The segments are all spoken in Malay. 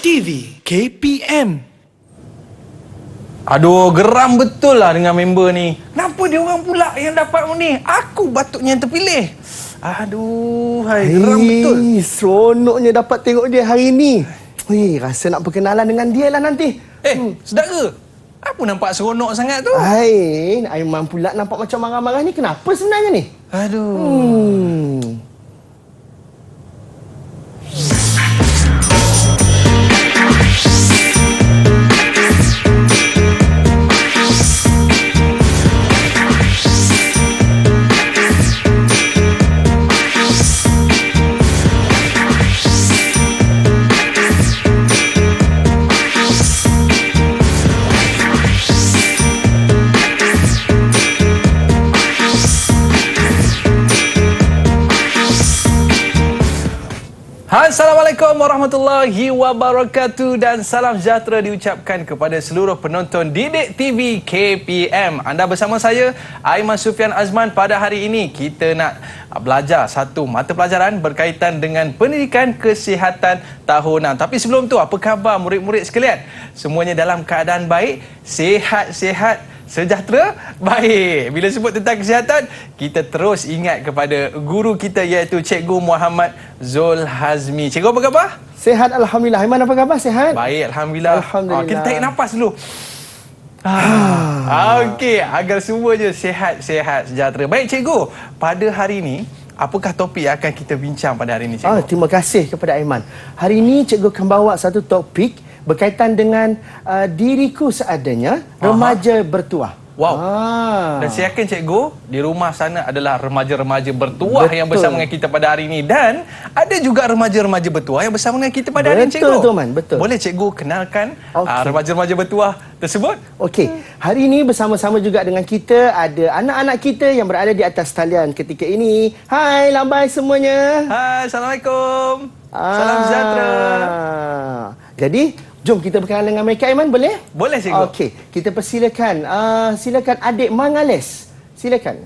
TV KPM. Aduh, geram betul lah dengan member ni. Kenapa dia orang pula yang dapat ni? Aku patutnya yang terpilih. Aduh, geram betul. Seronoknya dapat tengok dia hari ni. Rasa nak berkenalan dengan dia lah nanti. Saudara, apa nampak seronok sangat tu? Aiman pula nampak macam marah-marah ni. Kenapa sebenarnya ni? Aduh. Assalamualaikum warahmatullahi wabarakatuh dan salam sejahtera diucapkan kepada seluruh penonton Didik TV KPM. Anda bersama saya, Aiman Sufian Azman. Pada hari ini kita nak belajar satu mata pelajaran berkaitan dengan pendidikan kesihatan tahunan. Tapi sebelum tu, apa khabar murid-murid sekalian? Semuanya dalam keadaan baik, sihat-sihat, sejahtera? Baik. Bila sebut tentang kesihatan, kita terus ingat kepada guru kita iaitu Cikgu Muhammad Zul Hazmi. Cikgu, apa khabar? Sihat, Alhamdulillah. Aiman, apa khabar? Sihat? Baik, Alhamdulillah. Alhamdulillah. Kita tarik nafas dulu. Okey, agar semuanya sihat-sihat, sejahtera. Baik, Cikgu. Pada hari ini, apakah topik yang akan kita bincang pada hari ini, Cikgu? Terima kasih kepada Aiman. Hari ini Cikgu akan bawa satu topik berkaitan dengan diriku seadanya, remaja bertuah. Wow. Dan saya yakin cikgu di rumah sana adalah remaja-remaja bertuah yang bersama dengan kita pada hari ini. Dan ada juga remaja-remaja bertuah yang bersama dengan kita pada hari ini, cikgu. Betul, Man. Betul. Boleh cikgu kenalkan remaja-remaja bertuah tersebut? Okey. Hari ini bersama-sama juga dengan kita ada anak-anak kita yang berada di atas talian ketika ini. Hai, lambai semuanya. Hai, Assalamualaikum. Salam sejahtera. Jadi, jom kita berkenalan dengan mereka, Aiman, boleh? Boleh, cikgu. Okey, kita persilakan. Silakan adik Mangales. Silakan.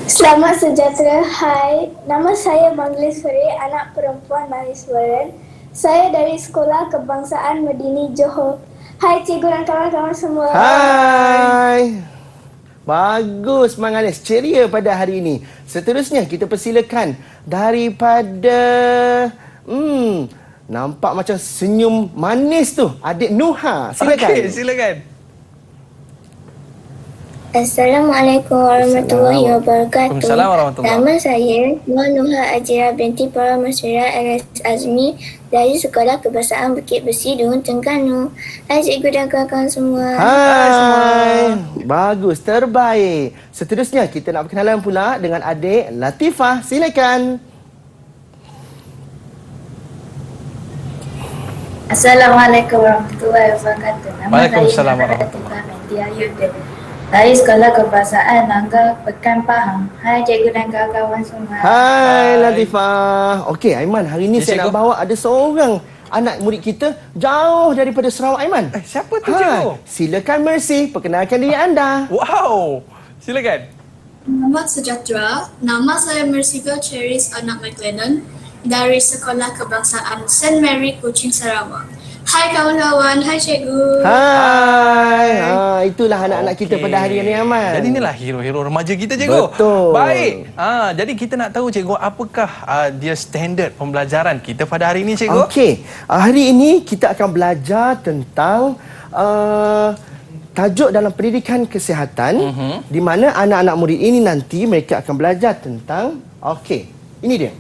Selamat sejahtera. Hai, nama saya Mangales Feri, anak perempuan mahasiswa. Saya dari Sekolah Kebangsaan Medini Johor. Hai cikgu dan kawan-kawan semua. Hai. Bagus, Mangales. Ceria pada hari ini. Seterusnya, kita persilakan daripada... nampak macam senyum manis tu. Adik Nuha, silakan. Okey, silakan. Assalamualaikum warahmatullahi wabarakatuh. Waalaikumsalam warahmatullahi. Nama saya Nuha Ajira binti Paramasura LS Azmi dari Sekolah Kebangsaan Bukit Besi, Dungun Terengganu. Hai cikgu dan kawan-kawan semua. Hai. Bagus, terbaik. Seterusnya kita nak berkenalan pula dengan adik Latifah. Silakan. Assalamualaikum warahmatullahi wabarakatuh. Nama Waalaikumsalam saya Latifah Mehdi Ayuddin dari Sekolah Kebangsaan Nangga Pekan Pahang. Hai cikgu dan kawan-kawan semua. Hai Latifah. Okey Aiman, hari ini saya cikgu nak bawa ada seorang anak murid kita jauh daripada Sarawak, Aiman. Siapa tu, cikgu? Silakan Mercy, perkenalkan diri anda. Wow. Silakan. Selamat sejahtera. Nama saya Merciful Cheris anak McLennan dari Sekolah Kebangsaan St. Mary, Kuching, Sarawak. Hai kawan-kawan, hai cikgu. Hai. Itulah anak-anak kita pada hari ini, Aiman. Jadi inilah hero-hero remaja kita, cikgu. Betul. Baik. Jadi kita nak tahu, cikgu, apakah dia standard pembelajaran kita pada hari ini, cikgu? Okey. Hari ini kita akan belajar tentang tajuk dalam pendidikan kesihatan, di mana anak-anak murid ini nanti mereka akan belajar tentang ini dia.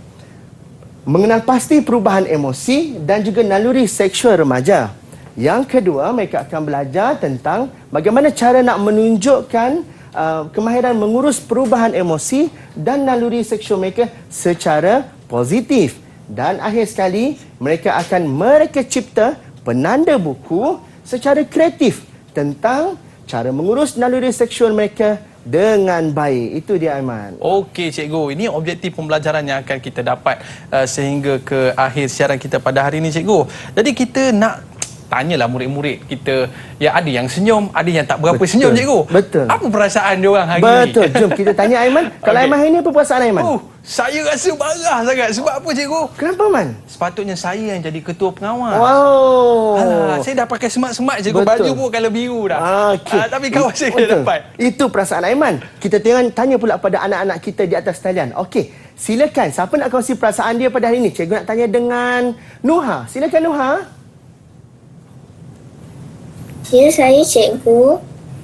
Mengenal pasti perubahan emosi dan juga naluri seksual remaja. Yang kedua, mereka akan belajar tentang bagaimana cara nak menunjukkan kemahiran mengurus perubahan emosi dan naluri seksual mereka secara positif. Dan akhir sekali, mereka akan mereka cipta penanda buku secara kreatif tentang cara mengurus naluri seksual mereka dengan baik. Itu dia, Aiman. Okey, cikgu. Ini objektif pembelajaran yang akan kita dapat sehingga ke akhir siaran kita pada hari ini, cikgu. Jadi kita nak tanyalah murid-murid kita, ya ada yang senyum, ada yang tak berapa senyum cikgu. Betul. Apa perasaan dia orang hari ni? Betul. Jom kita tanya Aiman. Kalau Aiman hari ni apa perasaan Aiman? Saya rasa marah sangat. Sebab apa cikgu? Kenapa Man? Sepatutnya saya yang jadi ketua pengawas. Wow. Alah, saya dah pakai semat-semat cikgu. Betul. Baju pun colour biru dah. Okey. Tapi kawan saya Betul. dah dapat. Itu perasaan Aiman. Kita tanya pula pada anak-anak kita di atas talian. Okey, silakan. Siapa nak kongsi perasaan dia pada hari ini? Cikgu nak tanya dengan Nuha. Silakan Nuha. Ya, saya cikgu.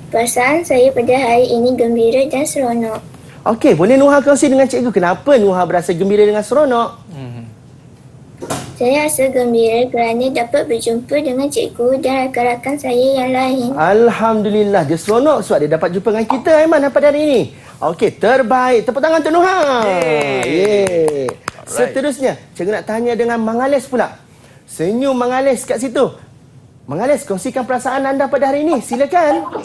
Perasaan saya pada hari ini gembira dan seronok. Okey, boleh Nuha kongsi dengan cikgu kenapa Nuha berasa gembira dengan seronok? Saya rasa gembira kerana dapat berjumpa dengan cikgu dan rakan-rakan saya yang lain. Alhamdulillah, dia seronok sebab dia dapat jumpa dengan kita Aiman pada hari ini. Okey, terbaik. Tepuk tangan untuk Nuha. Yeay. Seterusnya, cikgu nak tanya dengan Mangales pula. Senyum Mangales kat situ. Mangales, kongsikan perasaan anda pada hari ini. Silakan.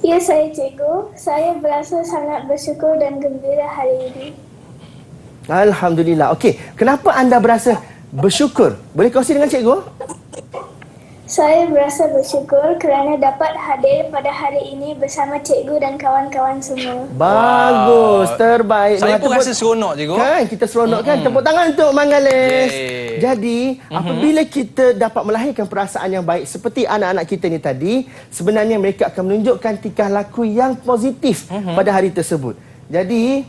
Ya, saya cikgu. Saya berasa sangat bersyukur dan gembira hari ini. Alhamdulillah. Okey, kenapa anda berasa bersyukur? Boleh kongsi dengan cikgu? Saya berasa bersyukur kerana dapat hadir pada hari ini bersama cikgu dan kawan-kawan semua. Bagus, terbaik. Saya Nuha, pun rasa seronok cikgu. Kan, kita seronok kan? Tepuk tangan untuk Mangales. Yeay. Jadi, apabila kita dapat melahirkan perasaan yang baik seperti anak-anak kita ni tadi, sebenarnya mereka akan menunjukkan tingkah laku yang positif pada hari tersebut. Jadi,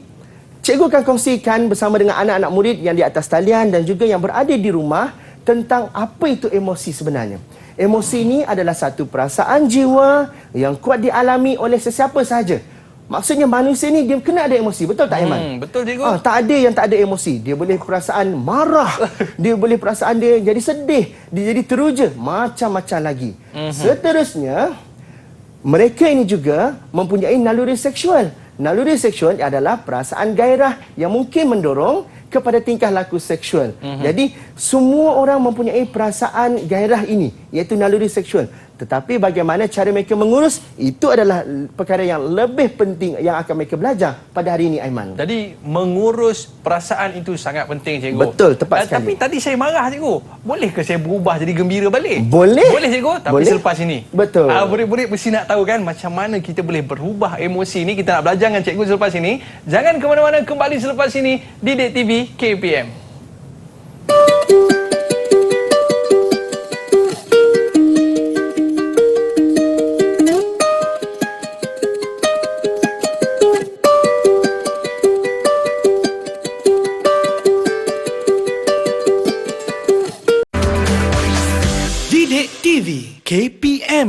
cikgu akan kongsikan bersama dengan anak-anak murid yang di atas talian dan juga yang berada di rumah tentang apa itu emosi sebenarnya. Emosi ini adalah satu perasaan jiwa yang kuat dialami oleh sesiapa sahaja. Maksudnya manusia ni dia kena ada emosi. Betul tak Aiman? Betul cikgu. Tak ada yang tak ada emosi. Dia boleh perasaan marah, dia boleh perasaan dia jadi sedih, dia jadi teruja, macam-macam lagi. Seterusnya, mereka ini juga mempunyai naluri seksual. Naluri seksual adalah perasaan gairah yang mungkin mendorong kepada tingkah laku seksual. Jadi, semua orang mempunyai perasaan gairah ini, iaitu naluri seksual. Tetapi bagaimana cara mereka mengurus, itu adalah perkara yang lebih penting yang akan mereka belajar pada hari ini, Aiman. Jadi mengurus perasaan itu sangat penting cikgu. Betul, tepat sekali. Tapi tadi saya marah cikgu. Boleh ke saya berubah jadi gembira balik? Boleh. Boleh cikgu, tapi Boleh. selepas ini. Betul. Murid-murid mesti nak tahu kan macam mana kita boleh berubah emosi ni. Kita nak belajar dengan cikgu selepas ini. Jangan ke mana-mana, kembali selepas ini di Didik TV KPM. Didik TV KPM.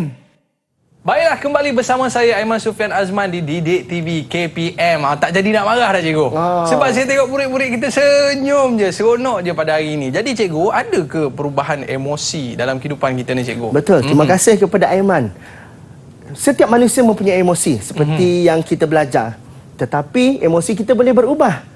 Baiklah, kembali bersama saya Aiman Sufian Azman di Didik TV KPM. Tak jadi nak marah dah cikgu. Sebab saya tengok murid-murid kita senyum je, seronok je pada hari ini. Jadi cikgu, ada ke perubahan emosi dalam kehidupan kita ni cikgu? Betul. Terima kasih kepada Aiman. Setiap manusia mempunyai emosi seperti yang kita belajar. Tetapi emosi kita boleh berubah.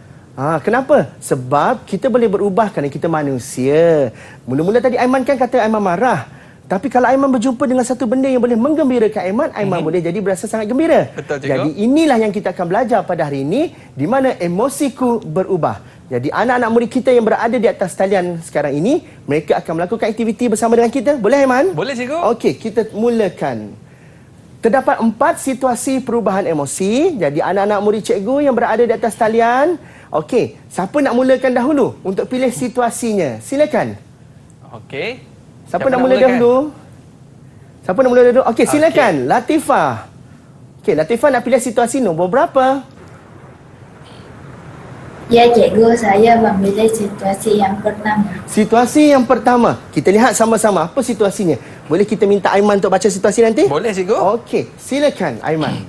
Kenapa? Sebab kita boleh berubah kerana kita manusia. Mula-mula tadi Aiman kan kata Aiman marah. Tapi kalau Aiman berjumpa dengan satu benda yang boleh menggembirakan Aiman, Aiman boleh jadi berasa sangat gembira. Betul, cikgu. Jadi inilah yang kita akan belajar pada hari ini, di mana emosiku berubah. Jadi anak-anak murid kita yang berada di atas talian sekarang ini, mereka akan melakukan aktiviti bersama dengan kita. Boleh Aiman? Boleh cikgu. Okey, kita mulakan. Terdapat 4 situasi perubahan emosi. Jadi anak-anak murid cikgu yang berada di atas talian. Okey, siapa nak mulakan dahulu untuk pilih situasinya? Silakan. Okey. Siapa nak mula dahulu? Siapa nak mula dahulu? Okey, silakan. Latifah. Okey, Latifah nak pilih situasi nombor berapa? Ya cikgu, saya memilih situasi yang pertama. Situasi yang pertama. Kita lihat sama-sama apa situasinya. Boleh kita minta Aiman untuk baca situasi nanti? Boleh cikgu. Okey, silakan Aiman.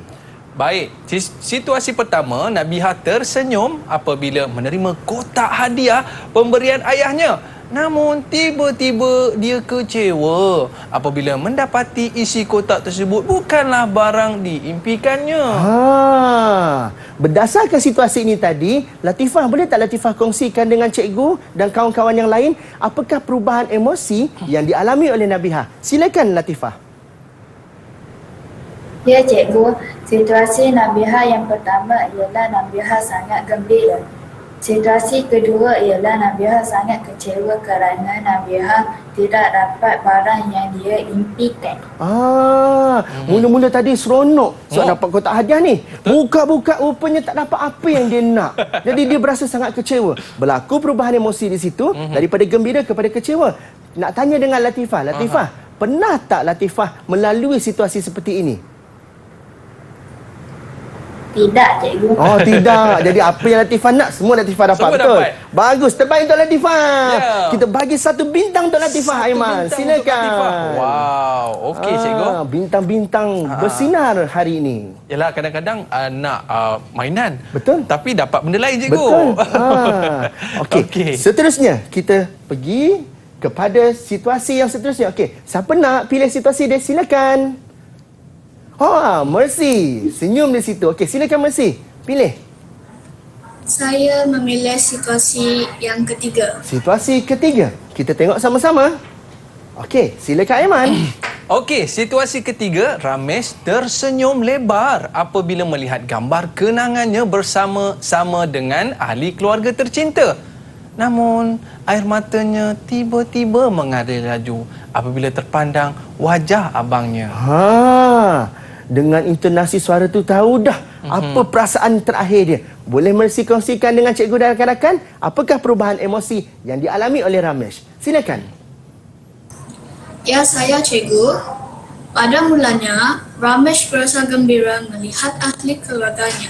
Baik, situasi pertama, Nabihah tersenyum apabila menerima kotak hadiah pemberian ayahnya. Namun tiba-tiba dia kecewa apabila mendapati isi kotak tersebut bukanlah barang diimpikannya. Berdasarkan situasi ini tadi, Latifah, boleh tak Latifah kongsikan dengan cikgu dan kawan-kawan yang lain apakah perubahan emosi yang dialami oleh Nabihah? Silakan Latifah. Ya cikgu, situasi Nabihah yang pertama ialah Nabihah sangat gembira. Situasi kedua ialah Nabiha sangat kecewa kerana Nabiha tidak dapat barang yang dia impikan. Mula-mula tadi seronok sebab dapat kotak hadiah ni. Buka-buka rupanya tak dapat apa yang dia nak. Jadi dia berasa sangat kecewa. Berlaku perubahan emosi di situ daripada gembira kepada kecewa. Nak tanya dengan Latifah. Latifah, pernah tak Latifah melalui situasi seperti ini? Tidak, cikgu. Oh, tidak. Jadi apa yang Latifah nak, semua Latifah dapat. Semua Betul? dapat. Bagus. Terbaik untuk Latifah. Ya. Kita bagi 1 bintang untuk Latifah, Aiman. Silakan. Wow, okey cikgu. Bintang-bintang bersinar hari ini. Yalah, kadang-kadang nak mainan. Betul. Tapi dapat benda lain cikgu. Betul. Okey. Okey. Seterusnya, kita pergi kepada situasi yang seterusnya. Okey. Siapa nak pilih situasi dia? Silakan. Mercy. Senyum di situ. Okey, silakan Mercy. Pilih. Saya memilih situasi yang ketiga. Situasi ketiga. Kita tengok sama-sama. Okey, silakan Aiman. Okey, situasi ketiga, Ramesh tersenyum lebar apabila melihat gambar kenangannya bersama-sama dengan ahli keluarga tercinta. Namun, air matanya tiba-tiba mengalir laju apabila terpandang wajah abangnya. Dengan intonasi suara tu tahu dah apa perasaan terakhir dia. Boleh Mercy kongsikan dengan cikgu dan rakan-rakan apakah perubahan emosi yang dialami oleh Ramesh? Silakan. Ya, saya cikgu. Pada mulanya, Ramesh berasa gembira melihat ahli keluarganya.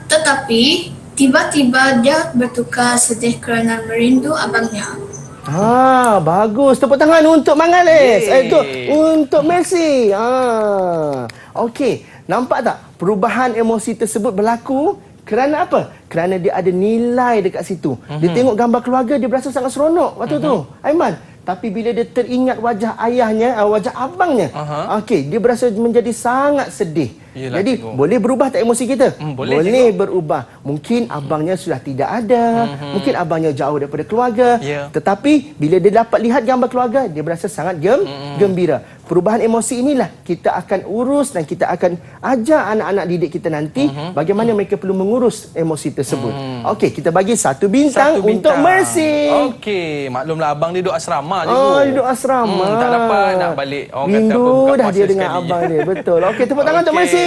Tetapi, tiba-tiba dia bertukar sedih kerana merindu abangnya. Bagus. Tepuk tangan untuk Mangalis. Untuk Mercy. Okey, nampak tak perubahan emosi tersebut berlaku kerana apa? Kerana dia ada nilai dekat situ. Dia tengok gambar keluarga, dia berasa sangat seronok waktu tu. Aiman, tapi bila dia teringat wajah ayahnya, wajah abangnya, okey, dia berasa menjadi sangat sedih. Yelah, jadi cikgu. boleh berubah tak emosi kita? Boleh berubah. Mungkin abangnya sudah tidak ada, mungkin abangnya jauh daripada keluarga. Tetapi bila dia dapat lihat gambar keluarga, dia berasa sangat gembira. Perubahan emosi inilah kita akan urus dan kita akan ajar anak-anak didik kita nanti bagaimana mereka perlu mengurus emosi tersebut. Okey, kita bagi 1 bintang untuk Mercy. Okey, maklumlah abang dia duduk asrama cikgu. Duduk asrama. Tak dapat nak balik. Orang kata apa, Rindu buka dah puasa dia dengan sekali. abang dia. Betul. Okey, tepuk tangan untuk Mercy.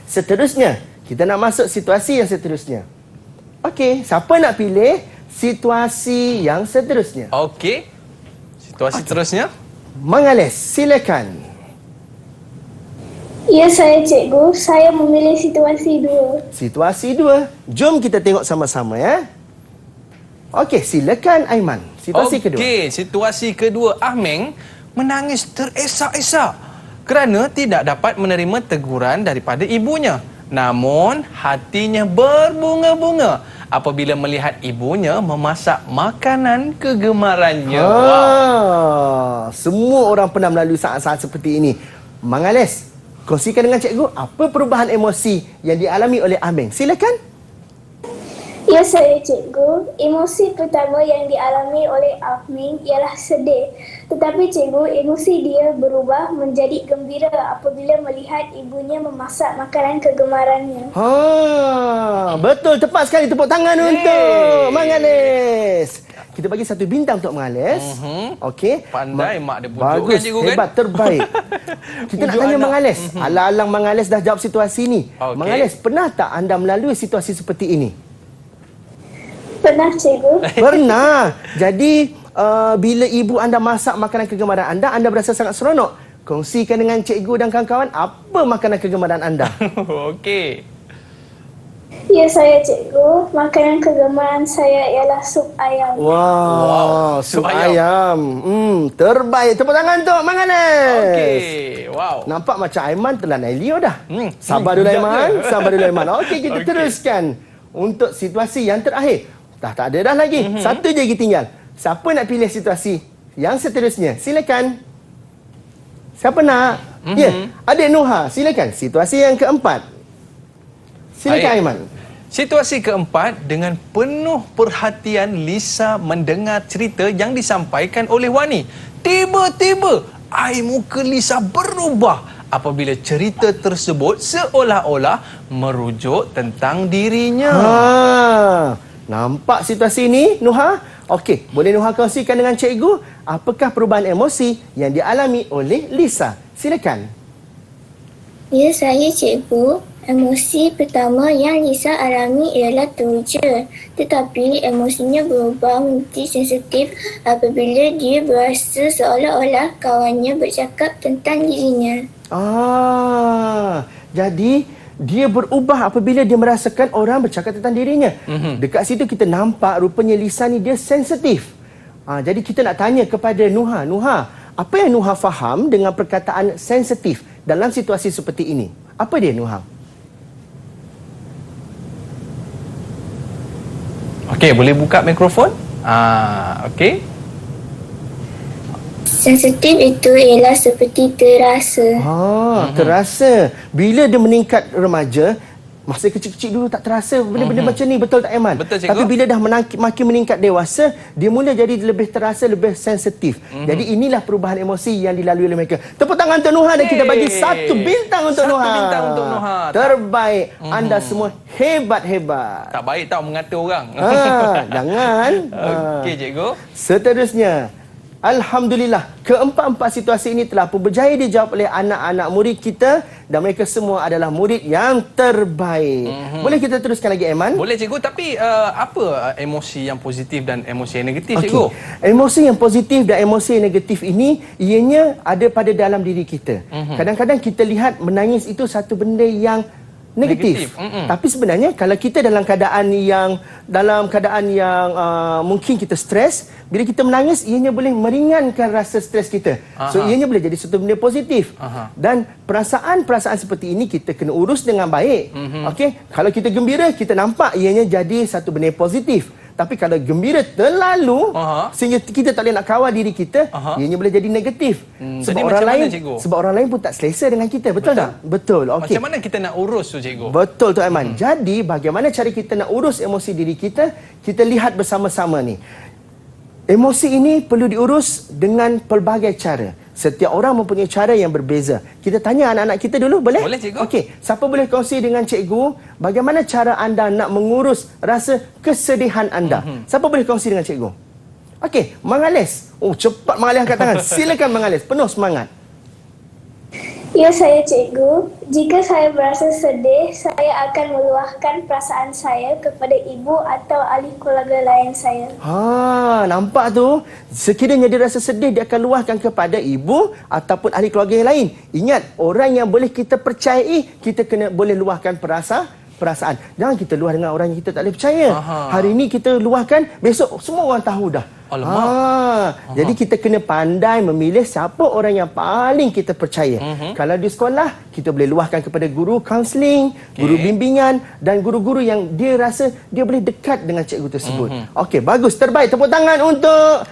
Seterusnya, kita nak masuk situasi yang seterusnya. Okey, siapa nak pilih situasi yang seterusnya? Okey. Situasi terusnya. Mangalis, silakan. Ya, saya cikgu. Saya memilih situasi 2. Situasi 2. Jom kita tengok sama-sama ya. Okey, silakan Aiman. Situasi kedua. Okey, situasi kedua. Ahmeng menangis teresak-esak kerana tidak dapat menerima teguran daripada ibunya. Namun, hatinya berbunga-bunga apabila melihat ibunya memasak makanan kegemarannya. Semua orang pernah melalui saat-saat seperti ini. Mangalis, kongsikan dengan cikgu apa perubahan emosi yang dialami oleh Ahmeng. Silakan. Ya, saya cikgu. Emosi pertama yang dialami oleh Ahmeng ialah sedih. Tetapi cikgu, emosi dia berubah menjadi gembira apabila melihat ibunya memasak makanan kegemarannya. Betul, tepat sekali. Tepuk tangan untuk Mangalis. Kita bagi 1 bintang untuk Mangalis. Okey. Pandai mak dia pujuk bagus, kan cikgu kan? hebat, terbaik. Kita nak Pujuk tanya anak. Mangalis. Alang-alang Mangalis dah jawab situasi ini. Okey. Mangalis, pernah tak anda melalui situasi seperti ini? Pernah cikgu. Pernah. Jadi, bila ibu anda masak makanan kegemaran anda berasa sangat seronok. Kongsikan dengan cikgu dan kawan-kawan apa makanan kegemaran anda. Okey. Ya, saya cikgu. Makanan kegemaran saya ialah sup ayam. Wow, sup sup ayam. Terbaik. Tepuk tangan untuk Mangalis. Okey. Wow. Nampak macam Aiman telah naik Leo dah. Sabar dulu kejap Aiman. je. Sabar dulu Aiman. Okey, kita Okey. teruskan untuk situasi yang terakhir. Tak ada dah lagi. Satu je lagi tinggal. Siapa nak pilih situasi yang seterusnya? Silakan. Siapa nak? Ya, adik Noha. Silakan. Situasi yang keempat. Silakan Baik. Aiman. Situasi keempat, dengan penuh perhatian Lisa mendengar cerita yang disampaikan oleh Wani. Tiba-tiba, air muka Lisa berubah apabila cerita tersebut seolah-olah merujuk tentang dirinya. Nampak situasi ini, Nuha? Okey, boleh Nuha kongsikan dengan cikgu apakah perubahan emosi yang dialami oleh Lisa? Silakan. Ya, saya cikgu. Emosi pertama yang Lisa alami ialah teruja. Tetapi emosinya berubah menjadi sensitif apabila dia berasa seolah-olah kawannya bercakap tentang dirinya. Jadi dia berubah apabila dia merasakan orang bercakap tentang dirinya. Dekat situ kita nampak rupanya Lisa ni dia sensitif. Jadi kita nak tanya kepada Nuha. Nuha, apa yang Nuha faham dengan perkataan sensitif dalam situasi seperti ini? Apa dia, Nuha? Okey, boleh buka mikrofon? Okey. Sensitif itu ialah seperti terasa. Terasa. Bila dia meningkat remaja, masa kecil-kecil dulu tak terasa benda-benda macam ni. Betul tak, Aiman? Betul, cikgu. Tapi bila dah makin meningkat dewasa, dia mula jadi lebih terasa, lebih sensitif. Jadi inilah perubahan emosi yang dilalui oleh mereka. Tepuk tangan untuk Nuha dan kita bagi 1 bintang untuk Nuha. 1 bintang untuk Nuha. Terbaik. Anda semua hebat-hebat. Tak baik tau mengata orang. Jangan. Okey, cikgu. Seterusnya, alhamdulillah, keempat-empat situasi ini telah pun berjaya dijawab oleh anak-anak murid kita dan mereka semua adalah murid yang terbaik. Boleh kita teruskan lagi, Aiman? Boleh, cikgu. Tapi apa emosi yang positif dan emosi yang negatif, cikgu? Emosi yang positif dan emosi yang negatif ini ianya ada pada dalam diri kita. Kadang-kadang kita lihat menangis itu satu benda yang negatif. Tapi sebenarnya kalau kita dalam keadaan yang mungkin kita stres, bila kita menangis ianya boleh meringankan rasa stres kita. So ianya boleh jadi satu benda positif. Dan perasaan-perasaan seperti ini kita kena urus dengan baik. Okey, kalau kita gembira kita nampak ianya jadi satu benda positif. Tapi kalau gembira terlalu sehingga kita tak boleh nak kawal diri kita, ianya boleh jadi negatif. Sebab orang lain pun tak selesa dengan kita. Betul tak? Betul. Okey. Macam mana kita nak urus tu, cikgu? Betul tu, Aiman. Jadi bagaimana cara kita nak urus emosi diri kita? Kita lihat bersama-sama ni. Emosi ini perlu diurus dengan pelbagai cara. Setiap orang mempunyai cara yang berbeza. Kita tanya anak-anak kita dulu, boleh? Boleh, cikgu. Okey, siapa boleh kongsi dengan cikgu bagaimana cara anda nak mengurus rasa kesedihan anda? Siapa boleh kongsi dengan cikgu? Okey, Mangalis. Oh, cepat Mangalis angkat tangan. Silakan Mangalis, penuh semangat. Ya, saya cikgu. Jika saya berasa sedih, saya akan meluahkan perasaan saya kepada ibu atau ahli keluarga lain saya. Nampak tu? Sekiranya dia rasa sedih, dia akan luahkan kepada ibu ataupun ahli keluarga yang lain. Ingat, orang yang boleh kita percayai, kita kena boleh luahkan perasaan. Jangan kita luah dengan orang yang kita tak boleh percaya. Hari ini kita luahkan, besok semua orang tahu dah. Jadi kita kena pandai memilih siapa orang yang paling kita percaya. Kalau di sekolah, kita boleh luahkan kepada guru kaunseling, guru bimbingan dan guru-guru yang dia rasa dia boleh dekat dengan cikgu tersebut. Okey, bagus, terbaik. Tepuk tangan untuk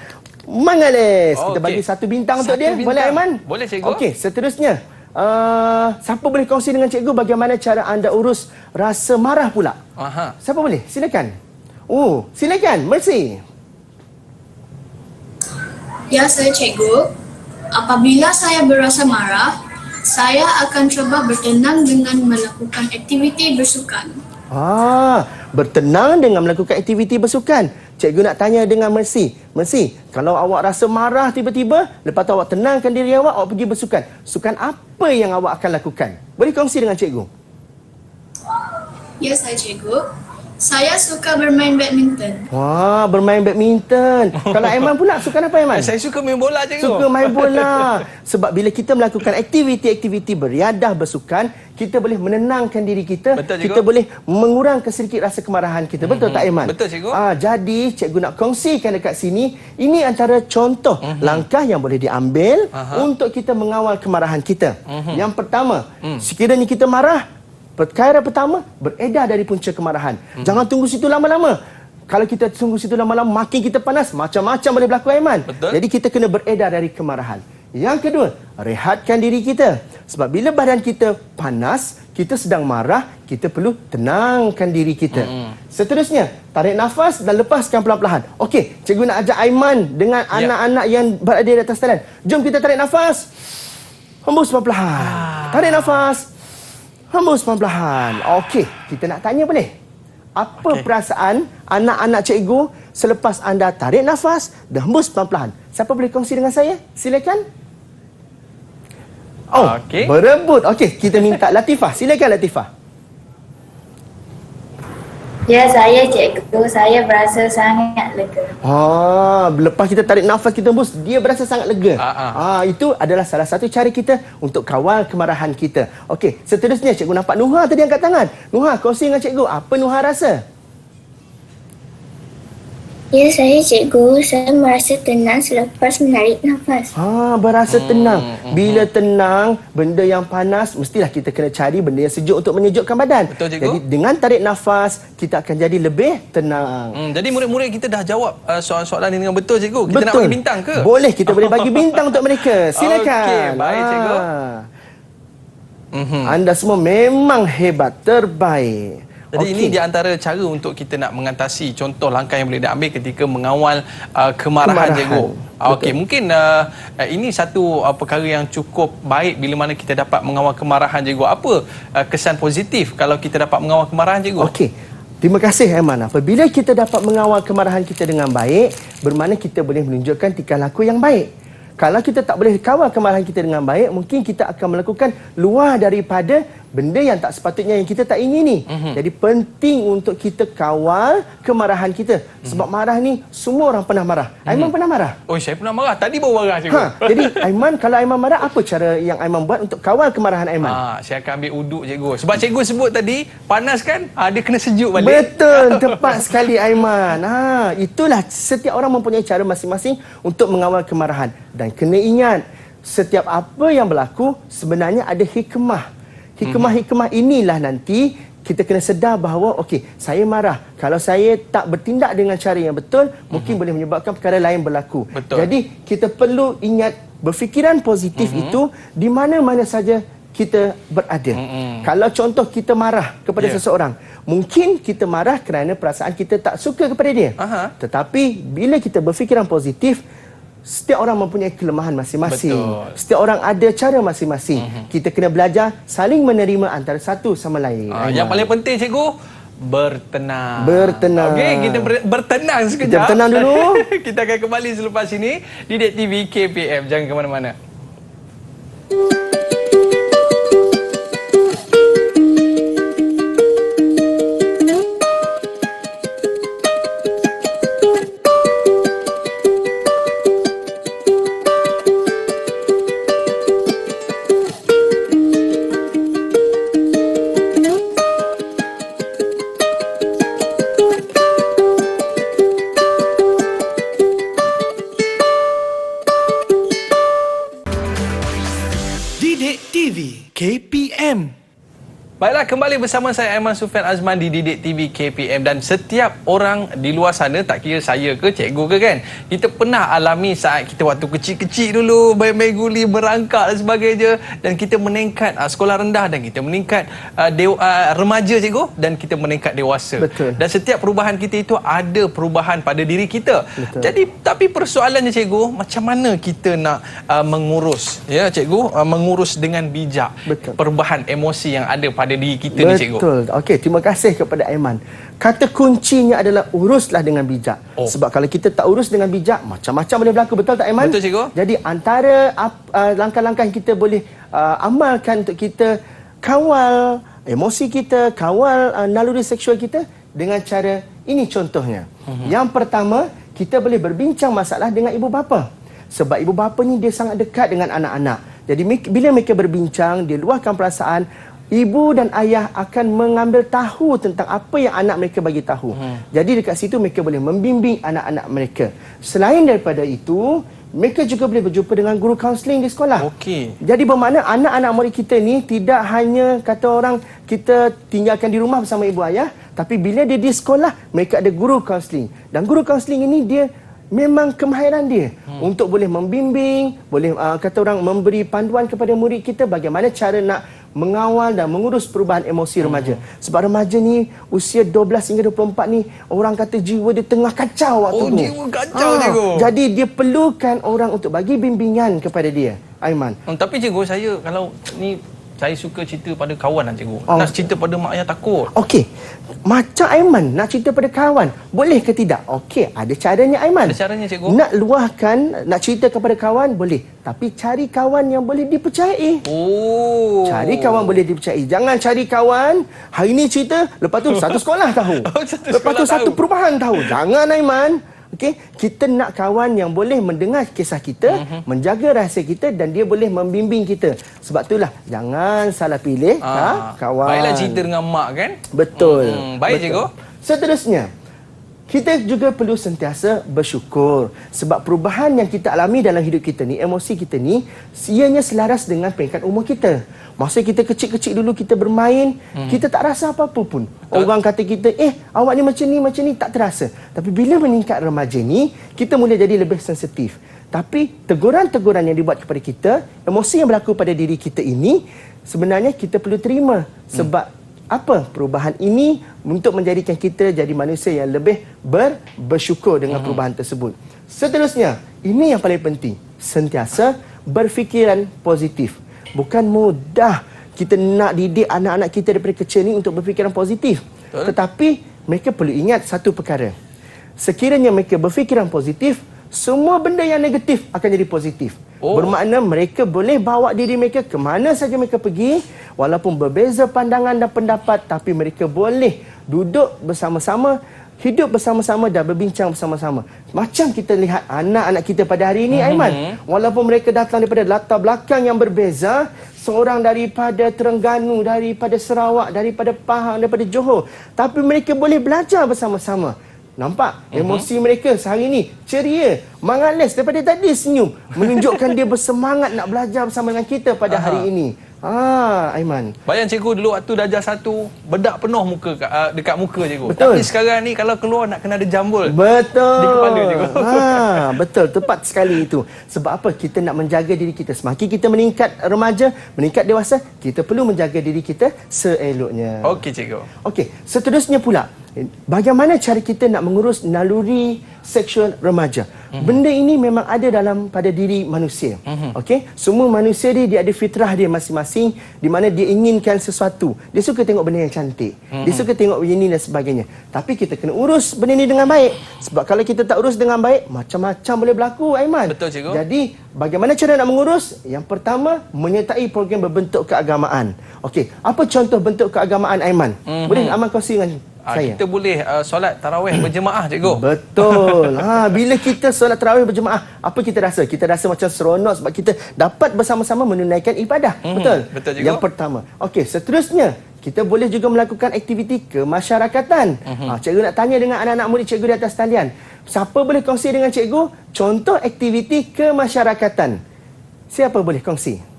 Mangalis. Kita bagi 1 bintang untuk dia. Boleh, Aiman? Boleh, cikgu. Okey, seterusnya. Siapa boleh kongsi dengan cikgu bagaimana cara anda urus rasa marah pula? Siapa boleh? Silakan. Silakan. Mercy. Ya, saya cikgu. Apabila saya berasa marah, saya akan cuba bertenang dengan melakukan aktiviti bersukan. Bertenang dengan melakukan aktiviti bersukan. Cikgu nak tanya dengan Mercy. Mercy, kalau awak rasa marah tiba-tiba, lepas tu awak tenangkan diri awak pergi bersukan. Sukan apa yang awak akan lakukan? Boleh kongsi dengan cikgu? Ya, saya cikgu. Saya suka bermain badminton. Bermain badminton. Kalau Aiman pula, sukan apa, Aiman? Saya suka main bola, cikgu. Suka main bola. Sebab bila kita melakukan aktiviti-aktiviti beriadah bersukan, kita boleh menenangkan diri kita. Betul, cikgu. Kita boleh mengurangkan sedikit rasa kemarahan kita. Betul tak, Aiman? Betul, cikgu. Jadi, cikgu nak kongsikan dekat sini, ini antara contoh langkah yang boleh diambil untuk kita mengawal kemarahan kita. Yang pertama, sekiranya kita marah, perkara pertama, beredar dari punca kemarahan. Jangan tunggu situ lama-lama. Kalau kita tunggu situ lama-lama, makin kita panas, macam-macam boleh berlaku, Aiman. Betul. Jadi kita kena beredar dari kemarahan. Yang kedua, rehatkan diri kita. Sebab bila badan kita panas, kita sedang marah, kita perlu tenangkan diri kita. Seterusnya, tarik nafas dan lepaskan perlahan-lahan. Okey, cikgu nak ajak Aiman dengan anak-anak yang berada di atas talian. Jom kita tarik nafas. Hembus perlahan-lahan. Tarik nafas. Hembus perlahan. Okey, kita nak tanya boleh? Apa perasaan anak-anak cikgu selepas anda tarik nafas dan hembus perlahan? Siapa boleh kongsi dengan saya? Silakan. Oh, berebut. Okey, kita minta Latifah. Silakan Latifah. Ya, saya cikgu. Saya berasa sangat lega. Lepas kita tarik nafas, kita hembus, dia berasa sangat lega. Itu adalah salah satu cara kita untuk kawal kemarahan kita. Okey, seterusnya cikgu nampak Nuha tadi angkat tangan. Nuha, kongsi dengan cikgu. Apa Nuha rasa? Ya, saya cikgu. Saya merasa tenang selepas menarik nafas. Berasa tenang. Bila tenang, benda yang panas, mestilah kita kena cari benda yang sejuk untuk menyejukkan badan. Betul, cikgu. Jadi dengan tarik nafas, kita akan jadi lebih tenang. Jadi murid-murid kita dah jawab soalan ini dengan betul, cikgu. Kita nak bagi bintang ke? Boleh, kita boleh bagi bintang untuk mereka. Silakan. Okey, baik cikgu. Anda semua memang hebat, terbaik. Jadi ini di antara cara untuk kita nak mengatasi contoh langkah yang boleh diambil ketika mengawal kemarahan, cikgu. Okey, mungkin ini satu perkara yang cukup baik bila mana kita dapat mengawal kemarahan, cikgu. Apa kesan positif kalau kita dapat mengawal kemarahan, cikgu? Okey. Terima kasih Aiman. Apabila kita dapat mengawal kemarahan kita dengan baik, bermakna kita boleh menunjukkan tingkah laku yang baik. Kalau kita tak boleh kawal kemarahan kita dengan baik, mungkin kita akan melakukan luar daripada benda yang tak sepatutnya yang kita tak ingini. Jadi penting untuk kita kawal kemarahan kita. Sebab marah ni semua orang pernah marah. Aiman pernah marah? Oh, saya pernah marah. Tadi baru marah, cikgu. Jadi Aiman, kalau Aiman marah, apa cara yang Aiman buat untuk kawal kemarahan Aiman? Saya akan ambil uduk, cikgu. Sebab cikgu sebut tadi, panas kan? Dia kena sejuk balik. Betul, tepat sekali Aiman. Itulah setiap orang mempunyai cara masing-masing untuk mengawal kemarahan. Dan kena ingat, setiap apa yang berlaku sebenarnya ada hikmah. Hikmah-hikmah inilah nanti kita kena sedar bahawa okey, saya marah. Kalau saya tak bertindak dengan cara yang betul, mungkin boleh menyebabkan perkara lain berlaku. Betul. Jadi kita perlu ingat berfikiran positif itu di mana-mana saja kita berada. Kalau contoh kita marah kepada seseorang, mungkin kita marah kerana perasaan kita tak suka kepada dia. Tetapi bila kita berfikiran positif, setiap orang mempunyai kelemahan masing-masing. Setiap orang ada cara masing-masing. Kita kena belajar saling menerima antara satu sama lain. Yang paling penting, cikgu, bertenang. Bertenang. Okey, kita bertenang sekejap. Kita bertenang dulu. Kita akan kembali selepas ini di Didik TV KPM. Jangan ke mana-mana. Didik TV KPM. Baiklah, kembali bersama saya Aiman Sufian Azman di Didik TV KPM. Dan setiap orang di luar sana, tak kira saya ke cikgu ke kan, kita pernah alami saat kita waktu kecil-kecil dulu main-main guli, merangkak dan sebagainya, dan kita meningkat sekolah rendah, dan kita meningkat remaja, cikgu, dan kita meningkat dewasa. Betul. Dan setiap perubahan kita itu ada perubahan pada diri kita. Betul. Jadi tapi persoalannya, cikgu, macam mana kita nak mengurus, ya cikgu, mengurus dengan bijak perubahan emosi yang ada pada diri kita ni, cikgu. Betul. Okey, terima kasih kepada Aiman. Kata kuncinya adalah uruslah dengan bijak. Sebab kalau kita tak urus dengan bijak, macam-macam boleh berlaku. Betul tak Aiman? Betul, cikgu. Jadi antara langkah-langkah yang kita boleh amalkan untuk kita kawal emosi kita, kawal naluri seksual kita dengan cara ini contohnya. Yang pertama, kita boleh berbincang masalah dengan ibu bapa. Sebab ibu bapa ni dia sangat dekat dengan anak-anak. Jadi bila mereka berbincang, dia luahkan perasaan, ibu dan ayah akan mengambil tahu tentang apa yang anak mereka bagi tahu. Jadi dekat situ mereka boleh membimbing anak-anak mereka. Selain daripada itu, mereka juga boleh berjumpa dengan guru kaunseling di sekolah. Jadi bermakna anak-anak murid kita ni tidak hanya kata orang kita tinggalkan di rumah bersama ibu ayah, tapi bila dia di sekolah, mereka ada guru kaunseling. Dan guru kaunseling ini dia memang kemahiran dia untuk boleh membimbing, boleh kata orang memberi panduan kepada murid kita bagaimana cara nak mengawal dan mengurus perubahan emosi remaja. Sebab remaja ni usia 12 hingga 24 ni, orang kata jiwa dia tengah kacau waktu tu. Jiwa kacau, cikgu. Jadi dia perlukan orang untuk bagi bimbingan kepada dia, Aiman. Tapi cikgu, saya kalau ni saya suka cerita pada kawan lah cikgu. Oh. Nak cerita pada mak ayah takut. Okey. Macam Aiman nak cerita pada kawan, boleh ke tidak? Okey, ada caranya Aiman. Ada caranya cikgu. Nak luahkan, nak cerita kepada kawan boleh, tapi cari kawan yang boleh dipercayai. Oh. Cari kawan boleh dipercayai. Jangan cari kawan hari ni cerita, lepas tu satu sekolah tahu. Satu Lepas tu sekolah satu tahu. perubahan tahu. Jangan Aiman. Okey, kita nak kawan yang boleh mendengar kisah kita, menjaga rahsia kita dan dia boleh membimbing kita. Sebab itulah jangan salah pilih kawan. Baiklah cerita dengan mak kan? Betul. Baik Betul. cikgu. Seterusnya, kita juga perlu sentiasa bersyukur sebab perubahan yang kita alami dalam hidup kita ni, emosi kita ni, ianya selaras dengan peringkat umur kita. Masa kita kecil-kecil dulu kita bermain, kita tak rasa apa-apa pun. Orang kata kita, awak ni macam ni, tak terasa. Tapi bila meningkat remaja ni, kita mula jadi lebih sensitif. Tapi teguran-teguran yang dibuat kepada kita, emosi yang berlaku pada diri kita ini, sebenarnya kita perlu terima. Sebab apa perubahan ini untuk menjadikan kita jadi manusia yang lebih bersyukur dengan perubahan tersebut. Seterusnya, ini yang paling penting, sentiasa berfikiran positif. Bukan mudah kita nak didik anak-anak kita daripada kecil ni untuk berfikiran positif. Tetapi mereka perlu ingat satu perkara. Sekiranya mereka berfikiran positif, semua benda yang negatif akan jadi positif. Bermakna mereka boleh bawa diri mereka ke mana saja mereka pergi, walaupun berbeza pandangan dan pendapat, tapi mereka boleh duduk bersama-sama, hidup bersama-sama dan berbincang bersama-sama. Macam kita lihat anak-anak kita pada hari ini, Aiman. Walaupun mereka datang daripada latar belakang yang berbeza, seorang daripada Terengganu, daripada Sarawak, daripada Pahang, daripada Johor, tapi mereka boleh belajar bersama-sama. Nampak? Emosi mereka sehari ini ceria, mangalis, daripada tadi senyum, menunjukkan dia bersemangat nak belajar bersama dengan kita pada hari ini. Aiman. Bayang cikgu dulu waktu darjah 1 bedak penuh muka dekat muka cikgu. Betul. Tapi sekarang ni kalau keluar nak kena ada jambul. Betul. Di kepala cikgu. Betul, tepat sekali itu. Sebab apa? Kita nak menjaga diri kita. Semakin kita meningkat remaja, meningkat dewasa, kita perlu menjaga diri kita seeloknya. Okey cikgu. Okey, seterusnya pula, bagaimana cara kita nak mengurus naluri seksual remaja? Benda ini memang ada dalam pada diri manusia. Okey, semua manusia dia ada fitrah dia masing-masing di mana dia inginkan sesuatu. Dia suka tengok benda yang cantik. Dia suka tengok ini dan sebagainya. Tapi kita kena urus benda ini dengan baik. Sebab kalau kita tak urus dengan baik, macam-macam boleh berlaku, Aiman. Betul cikgu. Jadi, bagaimana cara nak mengurus? Yang pertama, menyertai program berbentuk keagamaan. Okey, apa contoh bentuk keagamaan, Aiman? Boleh Aiman kongsi dengan saya? Kita boleh solat tarawih berjemaah cikgu. Betul. Bila kita solat tarawih berjemaah, apa kita rasa? Kita rasa macam seronok sebab kita dapat bersama-sama menunaikan ibadah. Betul? Betul cikgu. Yang pertama. Okey, seterusnya kita boleh juga melakukan aktiviti kemasyarakatan. Cikgu nak tanya dengan anak-anak murid cikgu di atas talian. Siapa boleh kongsi dengan cikgu contoh aktiviti kemasyarakatan? Siapa boleh kongsi?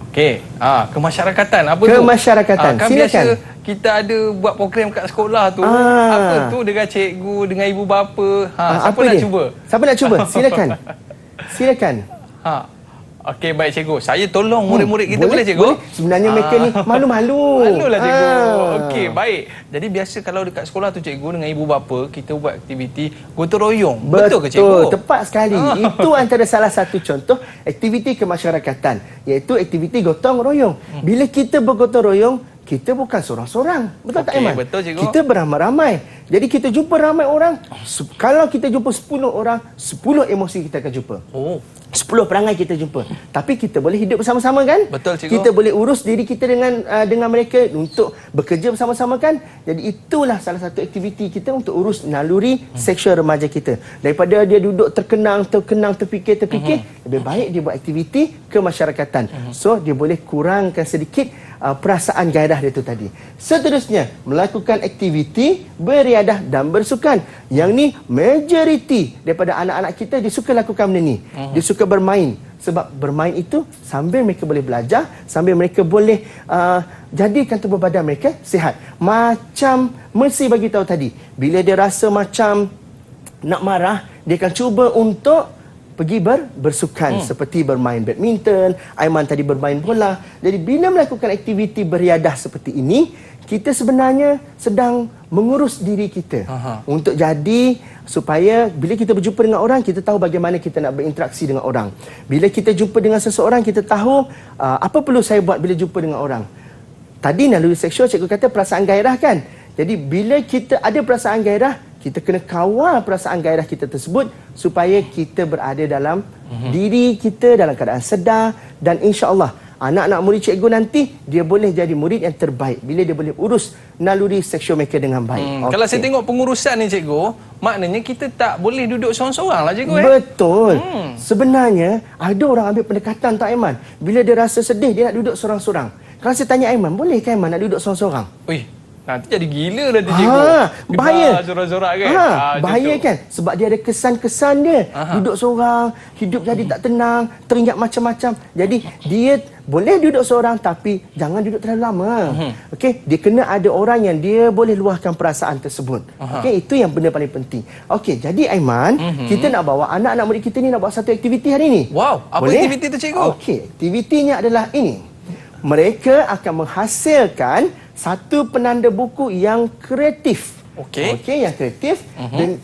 Okey, kemasyarakatan apa tu? Kemasyarakatan. Kan Silakan. biasa kita ada buat program kat sekolah tu. Apa tu dengan cikgu, dengan ibu bapa. Siapa nak cuba? Siapa nak cuba? Silakan. Silakan. Okey, baik cikgu. Saya tolong murid-murid kita boleh cikgu? Boleh. Sebenarnya mereka ni malu-malu. Malulah cikgu. Okey, baik. Jadi biasa kalau dekat sekolah tu cikgu dengan ibu bapa kita buat aktiviti gotong royong. Betul ke cikgu? Tepat sekali. Itu antara salah satu contoh aktiviti kemasyarakatan, iaitu aktiviti gotong royong. Bila kita bergotong royong, kita bukan seorang-seorang. Betul tak, Aiman? Betul cikgu. Kita beramai-ramai. Jadi kita jumpa ramai orang. Kalau kita jumpa 10 orang, 10 emosi kita akan jumpa. 10 perangai kita jumpa. Tapi kita boleh hidup bersama-sama kan? Betul cikgu. Kita boleh urus diri kita dengan mereka untuk bekerja bersama-sama kan? Jadi itulah salah satu aktiviti kita untuk urus naluri seksual remaja kita. Daripada dia duduk terkenang, terfikir, lebih baik dia buat aktiviti kemasyarakatan. So dia boleh kurangkan sedikit perasaan gairah dia tu tadi. Seterusnya, melakukan aktiviti beriadah dan bersukan. Yang ni majoriti daripada anak-anak kita dia suka lakukan benda ni. Dia suka bermain. Sebab bermain itu sambil mereka boleh belajar, sambil mereka boleh jadikan tubuh badan mereka sihat. Macam Mercy bagi tahu tadi, bila dia rasa macam nak marah, dia akan cuba untuk pergi bersukan seperti bermain badminton, Aiman tadi bermain bola. Jadi bila melakukan aktiviti beriadah seperti ini, kita sebenarnya sedang mengurus diri kita untuk jadi supaya bila kita berjumpa dengan orang, kita tahu bagaimana kita nak berinteraksi dengan orang. Bila kita jumpa dengan seseorang, kita tahu apa perlu saya buat bila jumpa dengan orang. Tadi naluri seksual, cikgu kata perasaan gairah kan. Jadi bila kita ada perasaan gairah, kita kena kawal perasaan gairah kita tersebut supaya kita berada dalam diri kita dalam keadaan sedar, dan insya-Allah anak-anak murid cikgu nanti dia boleh jadi murid yang terbaik bila dia boleh urus naluri seksual mereka dengan baik. Kalau saya tengok pengurusan ni cikgu, maknanya kita tak boleh duduk seorang-seorang lah cikgu. Betul. Sebenarnya ada orang ambil pendekatan tak Aiman, bila dia rasa sedih dia nak duduk seorang-seorang. Kalau saya tanya Aiman, boleh ke Aiman nak duduk seorang-seorang? Ui, nanti jadi gila nanti cikgu. Bahaya. Zorak-zorak kan. Bahaya kan? Sebab dia ada kesan-kesan dia. Duduk seorang, hidup jadi tak tenang, teringat macam-macam. Jadi dia boleh duduk seorang tapi jangan duduk terlalu lama. Okey, dia kena ada orang yang dia boleh luahkan perasaan tersebut. Okey, itu yang benda paling penting. Okey, jadi Aiman, kita nak bawa anak-anak murid kita ni nak buat satu aktiviti hari ni. Wow, apa boleh? aktiviti tu cikgu? Okey, aktivitinya adalah ini. Mereka akan menghasilkan satu penanda buku yang kreatif. Okey, yang kreatif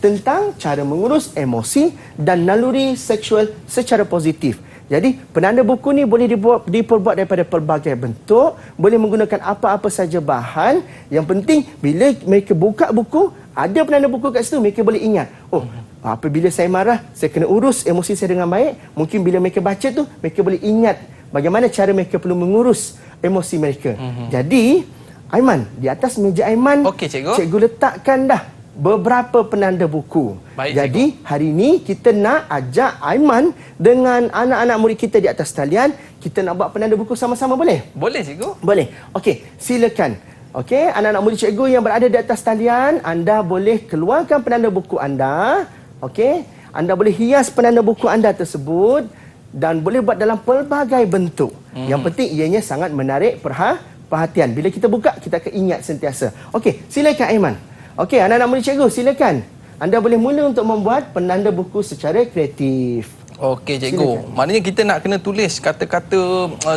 tentang cara mengurus emosi dan naluri seksual secara positif. Jadi, penanda buku ni boleh diperbuat daripada pelbagai bentuk, boleh menggunakan apa-apa saja bahan. Yang penting, bila mereka buka buku, ada penanda buku kat situ, mereka boleh ingat. Oh, apabila saya marah, saya kena urus emosi saya dengan baik. Mungkin bila mereka baca tu, mereka boleh ingat bagaimana cara mereka perlu mengurus emosi mereka. Jadi, Aiman, di atas meja Aiman, cikgu letakkan dah beberapa penanda buku. Baik, jadi, hari ini kita nak ajak Aiman dengan anak-anak murid kita di atas talian, kita nak buat penanda buku sama-sama, boleh? Boleh cikgu. Boleh. Okey, silakan. Okey, anak-anak murid cikgu yang berada di atas talian, anda boleh keluarkan penanda buku anda. Okey, anda boleh hias penanda buku anda tersebut dan boleh buat dalam pelbagai bentuk. Yang penting ianya sangat menarik perhatian. Bila kita buka, kita akan ingat sentiasa. Okey, silakan Aiman. Okey, anak-anak murid cikgu, silakan. Anda boleh mula untuk membuat penanda buku secara kreatif. Okey cikgu. Silakan. Maknanya kita nak kena tulis kata-kata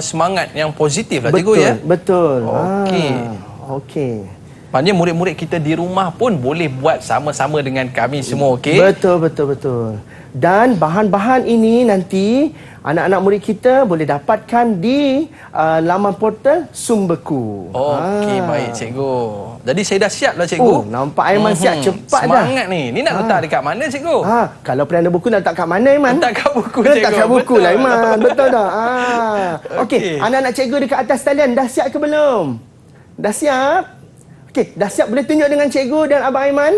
semangat yang positif lah cikgu ya. Betul. Okey. Okey. Maknanya murid-murid kita di rumah pun boleh buat sama-sama dengan kami semua, okey? Betul. Dan bahan-bahan ini nanti anak-anak murid kita boleh dapatkan di laman portal Sumberku. Okey, baik cikgu. Jadi saya dah siap lah cikgu. Nampak Aiman siap cepat Semangat dah. Semangat ni. Ni nak letak dekat mana cikgu? Kalau penanda buku nak letak kat mana Aiman? Letak kat buku cikgu. Letak kat buku lah Aiman. Betul tak? Okey, anak-anak cikgu dekat atas talian dah siap ke belum? Dah siap? Okey, dah siap boleh tunjuk dengan cikgu dan Abang Aiman?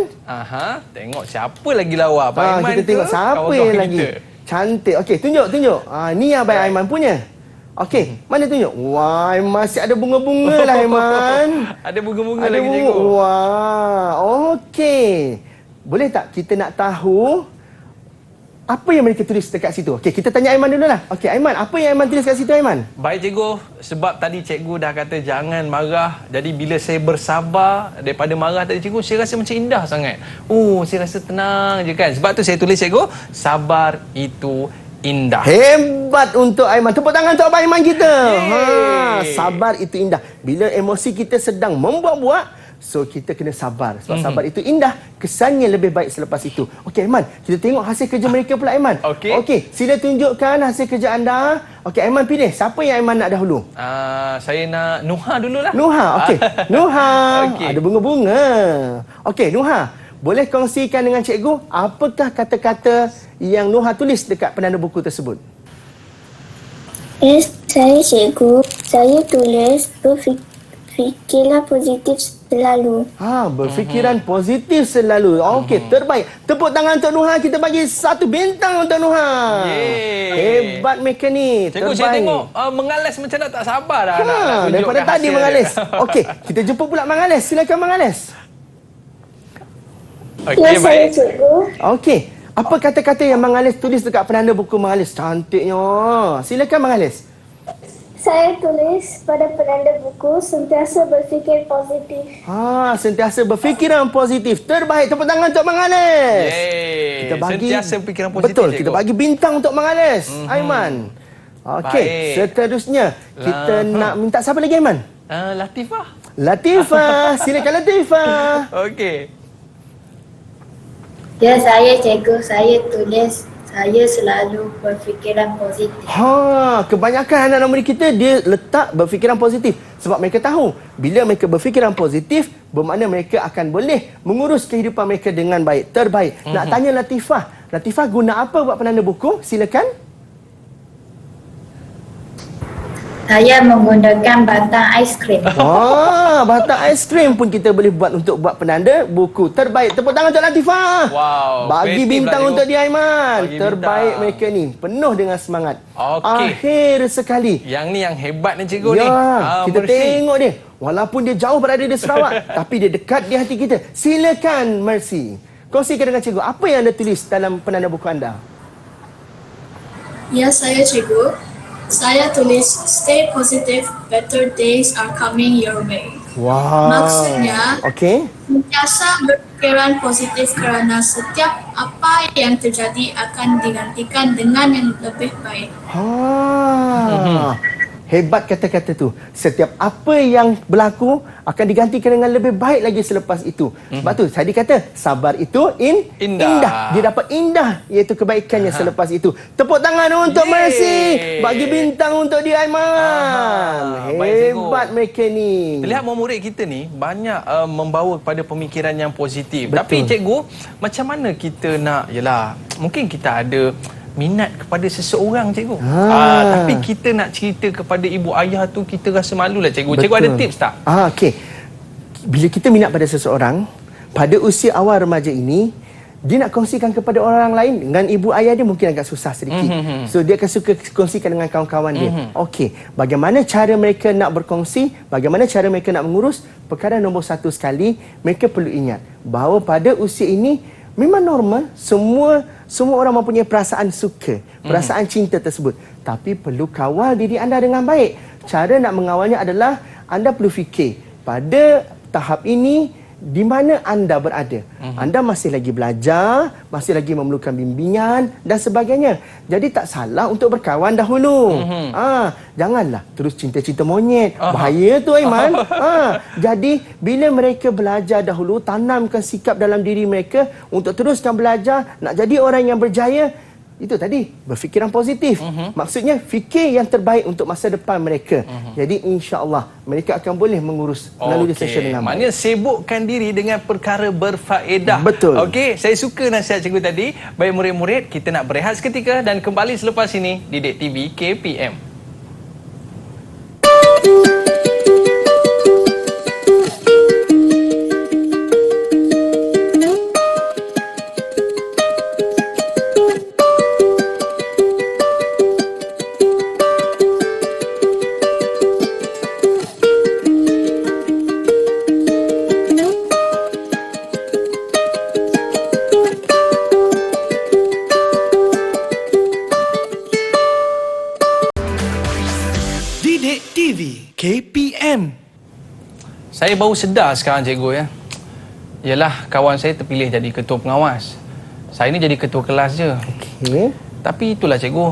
Tengok siapa lagi lawa. Abang Aiman kita tengok siapa yang lagi kita cantik. Okey, tunjuk. Ni Abang Aiman punya. Okey, mana tunjuk? Wah, masih ada bunga-bunga lah Aiman. Ada bunga-bunga lagi cikgu. Wah, okey. Boleh tak kita nak tahu apa yang mereka tulis dekat situ? Okey, kita tanya Aiman dulu lah. Okey, Aiman, apa yang Aiman tulis kat situ Aiman? Baik cikgu, sebab tadi cikgu dah kata jangan marah. Jadi bila saya bersabar daripada marah tadi cikgu, saya rasa macam indah sangat. Saya rasa tenang je kan. Sebab tu saya tulis cikgu, sabar itu indah. Hebat untuk Aiman. Tepuk tangan untuk Abang Aiman kita. Sabar itu indah. Bila emosi kita sedang membuat-buat, so kita kena sabar. Sebab sabar itu indah, kesannya lebih baik selepas itu. Okey Aiman, kita tengok hasil kerja mereka pula Aiman. Okey, sila tunjukkan hasil kerja anda. Okey Aiman pilih, siapa yang Aiman nak dahulu? Saya nak Nuha dululah. Nuha, okey. Nuha, ada bunga-bunga. Okey Nuha, boleh kongsikan dengan cikgu apakah kata-kata yang Nuha tulis dekat penanda buku tersebut? Saya cikgu, saya tulis berfikirlah positif selalu. Berfikiran positif selalu. Okey, terbaik. Tepuk tangan untuk Nuha. Kita bagi satu bintang untuk Nuha. Hebat mereka ni. Cikgu, saya tengok mengalis macam nak tak sabar dah. Daripada tadi mengalis. Okey, kita jumpa pula mengalis. Silakan mengalis. Okey, baik. Cikgu. Okey, apa kata-kata yang mengalis tulis dekat penanda buku mengalis? Cantiknya. Silakan mengalis. Saya tulis pada penanda buku sentiasa berfikir positif. Sentiasa berfikiran positif. Terbaik. Tepuk tangan untuk mengalis. Kita bagi sentiasa fikiran positif. Betul, kita bagi bintang untuk mengalis. Aiman. Okey, seterusnya kita nak minta siapa lagi Aiman? Latifah. Latifah, silakan Latifah. Okey. Ya, saya cikgu, saya tulis saya selalu berfikiran positif. Kebanyakan anak-anak murid kita dia letak berfikiran positif sebab mereka tahu bila mereka berfikiran positif bermakna mereka akan boleh mengurus kehidupan mereka dengan baik, terbaik. Nak tanya Latifah, Latifah guna apa buat penanda buku? Silakan. Saya menggunakan batang aiskrim. Batang aiskrim pun kita boleh buat untuk buat penanda buku. Terbaik. Tepuk tangan untuk Latifah. Wow. Bagi kreatif bintang lah, untuk dia, Aiman. Bagi Terbaik bintang. mereka ni. Penuh dengan semangat. Okey. Akhir sekali. Yang ni yang hebat ni cikgu Ya, ni. kita Mercy. tengok dia. Walaupun dia jauh berada di Sarawak, tapi dia dekat di hati kita. Silakan, Mercy. Kongsikan dengan cikgu, apa yang anda tulis dalam penanda buku anda? Ya, saya cikgu. Saya tulis, stay positive, better days are coming your way. Wow. Maksudnya, Okey. sentiasa berfikiran positif kerana setiap apa yang terjadi akan digantikan dengan yang lebih baik. Hebat kata-kata tu. Setiap apa yang berlaku akan digantikan dengan lebih baik lagi selepas itu. Sebab tu tadi kata sabar itu Indah. Dia dapat indah iaitu kebaikannya selepas itu. Tepuk tangan untuk Yeay. Mercy. Bagi bintang untuk dia, Aiman. Baik, cikgu. Hebat mereka ni. Terlihat murid kita ni banyak membawa kepada pemikiran yang positif. Betul. Tapi cikgu, macam mana kita nak, yelah, mungkin kita ada minat kepada seseorang cikgu. Tapi kita nak cerita kepada ibu ayah tu kita rasa malu lah cikgu. Cikgu ada tips tak? Okey. Bila kita minat pada seseorang, pada usia awal remaja ini, dia nak kongsikan kepada orang lain dengan ibu ayah dia mungkin agak susah sedikit. So dia akan suka kongsikan dengan kawan-kawan dia. Okey, bagaimana cara mereka nak berkongsi, bagaimana cara mereka nak mengurus? Perkara nombor satu sekali, mereka perlu ingat bahawa pada usia ini memang normal, semua orang mempunyai perasaan suka, perasaan cinta tersebut. Tapi perlu kawal diri anda dengan baik. Cara nak mengawalnya adalah anda perlu fikir pada tahap ini di mana anda berada. Anda masih lagi belajar, masih lagi memerlukan bimbingan dan sebagainya. Jadi tak salah untuk berkawan dahulu. Janganlah terus cinta-cinta monyet. Bahaya tu, Aiman. Jadi bila mereka belajar dahulu, tanamkan sikap dalam diri mereka untuk teruskan belajar, nak jadi orang yang berjaya. Itu tadi, berfikiran positif. Maksudnya, fikir yang terbaik untuk masa depan mereka. Jadi, insya-Allah, mereka akan boleh mengurus melalui session dengan baik. Maknanya sibukkan diri dengan perkara berfaedah. Betul. Okey, saya suka nasihat cikgu tadi. Baik murid-murid, kita nak berehat seketika dan kembali selepas ini di Didik TV KPM. Didik TV KPM. Saya baru sedar sekarang cikgu ya. Yalah, kawan saya terpilih jadi ketua pengawas. Saya ni jadi ketua kelas je. Okey. Tapi itulah cikgu,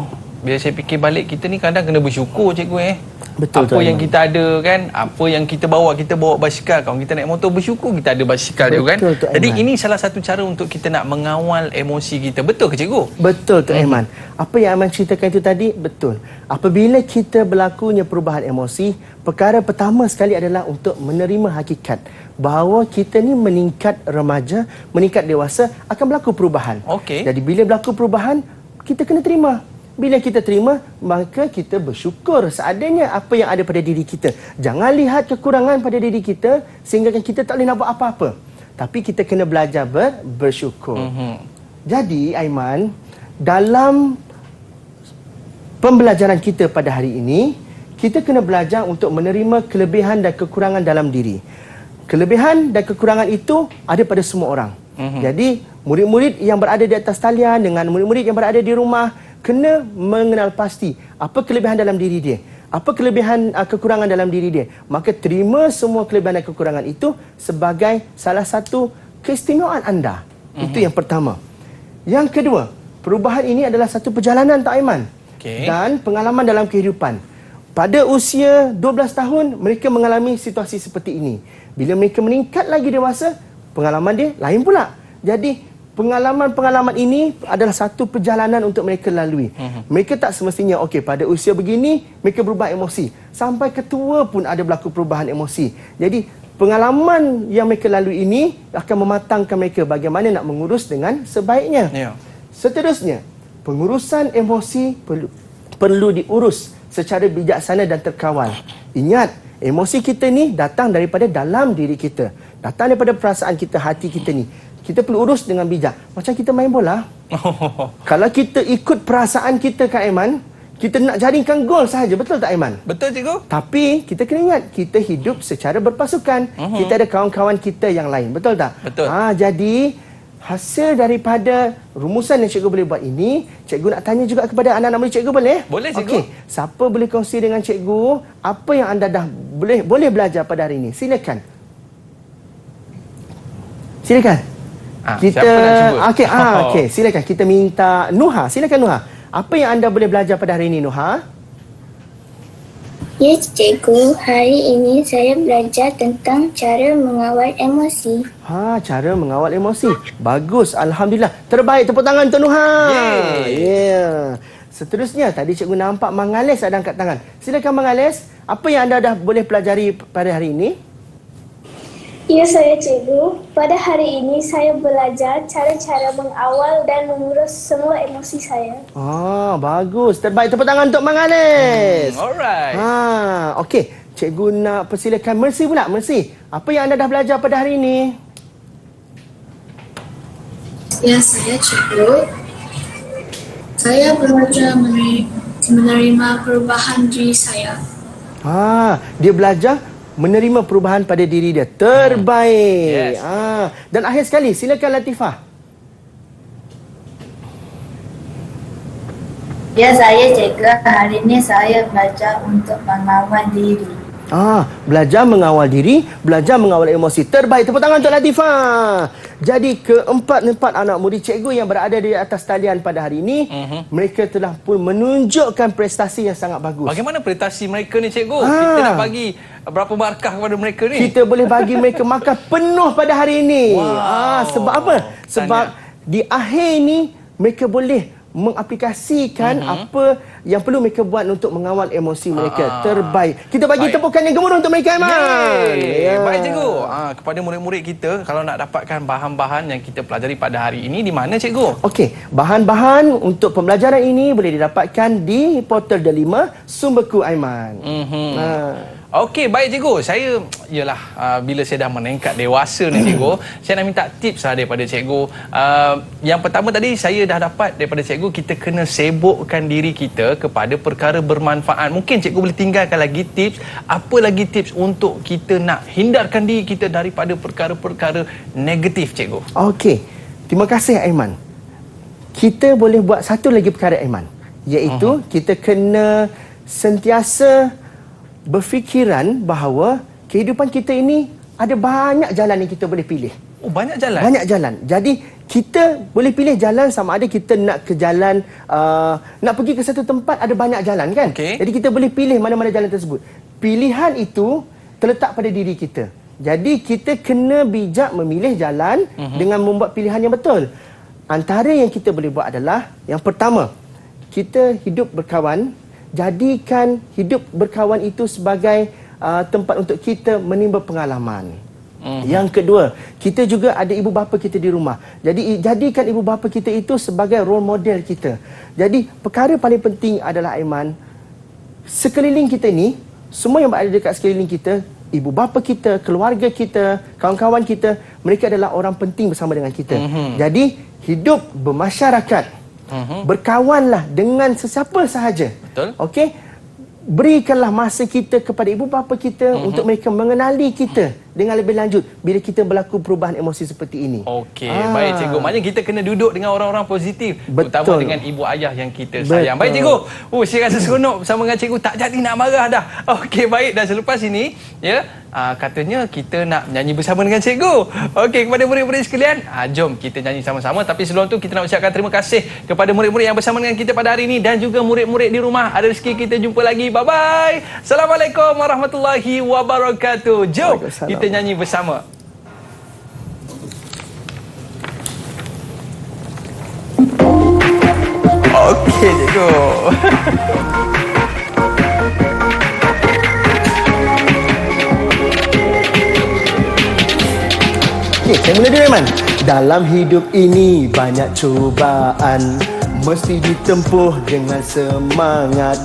bila saya fikir balik, kita ni kadang kena bersyukur cikgu Betul, apa Tuan yang Aiman. kita ada kan, apa yang kita bawa basikal. Kalau kita naik motor, bersyukur kita ada basikal juga kan. Betul, Tuan Jadi Aiman. ini salah satu cara untuk kita nak mengawal emosi kita. Betul ke cikgu? Betul, Tok Aiman. Apa yang Aiman ceritakan itu tadi, betul. Apabila kita berlakunya perubahan emosi, perkara pertama sekali adalah untuk menerima hakikat bahawa kita ni meningkat remaja, meningkat dewasa, akan berlaku perubahan. Okey. Jadi bila berlaku perubahan, kita kena terima. Bila kita terima, maka kita bersyukur seadanya apa yang ada pada diri kita. Jangan lihat kekurangan pada diri kita sehingga kita tak boleh nak buat apa-apa. Tapi kita kena belajar bersyukur. Jadi, Aiman, dalam pembelajaran kita pada hari ini, kita kena belajar untuk menerima kelebihan dan kekurangan dalam diri. Kelebihan dan kekurangan itu ada pada semua orang. Jadi, murid-murid yang berada di atas talian dengan murid-murid yang berada di rumah kena mengenal pasti apa kelebihan dalam diri dia, apa kelebihan kekurangan dalam diri dia. Maka terima semua kelebihan dan kekurangan itu sebagai salah satu keistimewaan anda. Itu yang pertama. Yang kedua, perubahan ini adalah satu perjalanan, Tok Aiman. Okey. Dan pengalaman dalam kehidupan. pada usia 12 tahun, mereka mengalami situasi seperti ini. Bila mereka meningkat lagi dewasa, pengalaman dia lain pula. Jadi, pengalaman-pengalaman ini adalah satu perjalanan untuk mereka lalui. Mereka tak semestinya, okey, pada usia begini, mereka berubah emosi. Sampai ketua pun ada berlaku perubahan emosi. Jadi, pengalaman yang mereka lalui ini akan mematangkan mereka bagaimana nak mengurus dengan sebaiknya. Ya. Seterusnya, pengurusan emosi perlu diurus secara bijaksana dan terkawal. Ingat, emosi kita ni datang daripada dalam diri kita. Datang daripada perasaan kita, hati kita ni. Kita perlu urus dengan bijak. Macam kita main bola. Kalau kita ikut perasaan kita, Kak Aiman, kita nak jaringkan gol sahaja. Betul tak, Aiman? Betul, cikgu. Tapi kita kena ingat, kita hidup secara berpasukan. Kita ada kawan-kawan kita yang lain. Betul tak? Betul. Jadi, hasil daripada rumusan yang cikgu boleh buat ini, cikgu nak tanya juga kepada anak-anak murid cikgu, boleh? Boleh, cikgu. Okey, siapa boleh kongsi dengan cikgu apa yang anda dah boleh belajar pada hari ini? Silakan. Silakan. Siapa nak cuba? Okey, silakan. Kita minta Nuha. Silakan, Nuha. Apa yang anda boleh belajar pada hari ini, Nuha? Ya, cikgu. Hari ini saya belajar tentang cara mengawal emosi. Cara mengawal emosi. Bagus, alhamdulillah. Terbaik, tepuk tangan untuk Nuha. Yeah. Seterusnya, tadi cikgu nampak Mang Ales ada angkat tangan. Silakan, Mang Ales. Apa yang anda dah boleh pelajari pada hari ini? Ya, saya cikgu. Pada hari ini saya belajar cara-cara mengawal dan mengurus semua emosi saya. Bagus. Terbaik, tepuk tangan untuk Mang Ales. Alright. Okey. Cikgu nak persilakan Mercy pula. Mercy, apa yang anda dah belajar pada hari ini? Ya, saya cikgu. Saya belajar menerima perubahan diri saya. Dia belajar menerima perubahan pada diri dia. Terbaik. Yes. Dan akhir sekali, silakan Latifah. Ya, saya cikgu. Hari ini saya belajar untuk mengawal diri. Belajar mengawal diri, belajar mengawal emosi. Terbaik, tepuk tangan untuk Latifah. Jadi keempat anak murid cikgu yang berada di atas talian pada hari ini, mereka telah pun menunjukkan prestasi yang sangat bagus. Bagaimana prestasi mereka ni, cikgu? Kita nak bagi berapa markah kepada mereka ni? Kita boleh bagi mereka markah penuh pada hari ini. Wow. Sebab apa? Sebab di akhir ini mereka boleh mengaplikasikan apa yang perlu mereka buat untuk mengawal emosi mereka. Terbaik. Kita bagi tepukan yang gemuruh untuk mereka, Aiman. Baik, cikgu. Kepada murid-murid kita, kalau nak dapatkan bahan-bahan yang kita pelajari pada hari ini, di mana, cikgu? Okey, bahan-bahan untuk pembelajaran ini boleh didapatkan di portal Delima Sumberku, Aiman. Okey, baik, cikgu. Saya, bila saya dah meningkat dewasa ni, cikgu, saya nak minta tips daripada cikgu. Yang pertama tadi, saya dah dapat daripada cikgu, kita kena sibukkan diri kita kepada perkara bermanfaat. Mungkin cikgu boleh tinggalkan lagi tips. Apa lagi tips untuk kita nak hindarkan diri kita daripada perkara-perkara negatif, cikgu? Okey, terima kasih, Aiman. Kita boleh buat satu lagi perkara, Aiman, iaitu kita kena sentiasa berfikiran bahawa kehidupan kita ini ada banyak jalan yang kita boleh pilih. Banyak jalan? Banyak jalan. Jadi, kita boleh pilih jalan sama ada kita nak ke jalan, nak pergi ke satu tempat, ada banyak jalan, kan? Okay. Jadi, kita boleh pilih mana-mana jalan tersebut. Pilihan itu terletak pada diri kita. Jadi, kita kena bijak memilih jalan dengan membuat pilihan yang betul. Antara yang kita boleh buat adalah, yang pertama, kita hidup berkawan. Jadikan hidup berkawan itu sebagai tempat untuk kita menimba pengalaman. Yang kedua, kita juga ada ibu bapa kita di rumah. Jadi jadikan ibu bapa kita itu sebagai role model kita. Jadi perkara paling penting adalah, Aiman, sekeliling kita ni, semua yang berada dekat sekeliling kita, ibu bapa kita, keluarga kita, kawan-kawan kita, mereka adalah orang penting bersama dengan kita. Jadi hidup bermasyarakat, berkawanlah dengan sesiapa sahaja. Betul. Okey? Berikanlah masa kita kepada ibu bapa kita untuk mereka mengenali kita. dengan lebih lanjut bila kita berlaku perubahan emosi seperti ini. Okey, baik cikgu. Maknanya kita kena duduk dengan orang-orang positif. Betul. Terutama dengan ibu ayah yang kita sayang. Baik cikgu. Saya rasa seronok bersama dengan cikgu. Tak jadi nak marah dah. Okey, baik. Dan selepas ini, ya, katanya kita nak nyanyi bersama dengan cikgu. Okey, kepada murid-murid sekalian, jom kita nyanyi sama-sama. Tapi sebelum tu kita nak ucapkan terima kasih kepada murid-murid yang bersama dengan kita pada hari ini dan juga murid-murid di rumah. Ada rezeki kita jumpa lagi. Bye-bye. Assalamualaikum warahmatullahi wabarakatuh. Jom kita nyanyi bersama. Okey, cikgu. Saya mula dulu, Aiman. Dalam hidup ini banyak cubaan, mesti ditempuh dengan semangat.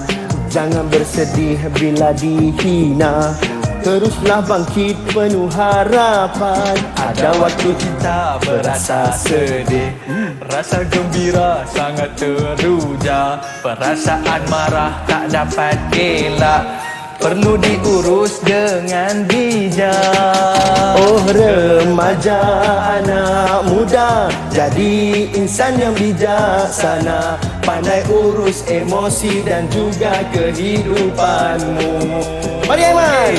Jangan bersedih bila dihina, teruslah bangkit penuh harapan. Ada waktu kita berasa sedih, Rasa gembira sangat teruja, perasaan marah tak dapat elak, perlu diurus dengan bijak. Oh remaja, anak muda, jadi insan yang bijaksana, pandai urus emosi dan juga kehidupanmu. Mari Aiman.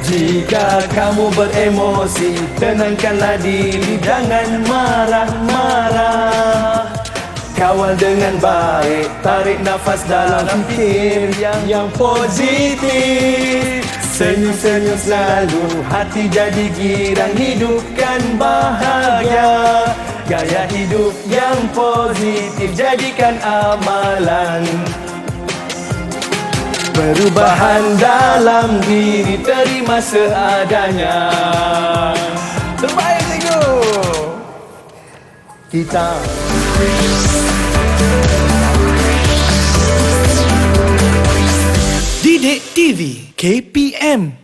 Jika kamu beremosi, tenangkanlah diri, jangan marah-marah. Kawal dengan baik, tarik nafas dalam fikir yang positif. Senyum-senyum selalu, hati jadi girang, hidupkan bahagia. Gaya hidup yang positif, jadikan amalan. Perubahan dalam diri, terima seadanya. Terbaik cikgu. Kita Didik TV KPM